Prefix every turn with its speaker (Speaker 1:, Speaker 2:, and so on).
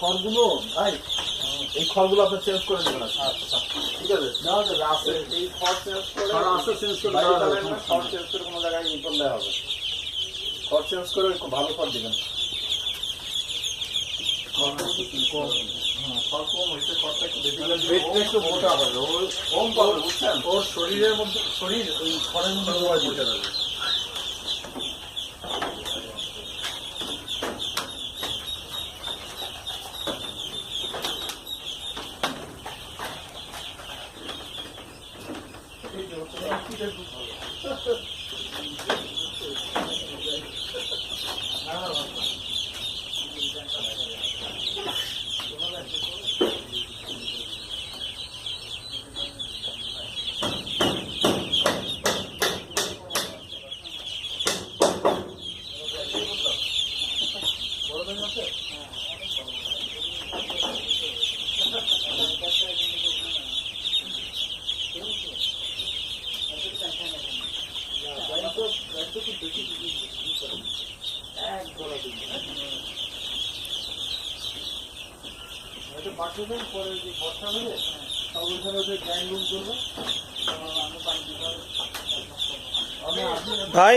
Speaker 1: খড়গুলো ভাই, এই খড়গুলো আপনি চেঞ্জ করে দেবেন। আচ্ছা ঠিক আছে, দেওয়া যাবে। আছে এই খড় চেঞ্জ করে, আছে চেঞ্জ করে দেওয়া যাবে। খড় চেঞ্জ করে কোনো জায়গায় ইনকম দেওয়া হবে। খড় চেঞ্জ করে একটু ভালো খড় দিবেন। ওর শরীরের মধ্যে, শরীর ওই খড়ের মধ্যে বসে যাবে। পরে যে বর্ষা হলে ওইখানে ওদের গ্যাং রুম করবো ভাই।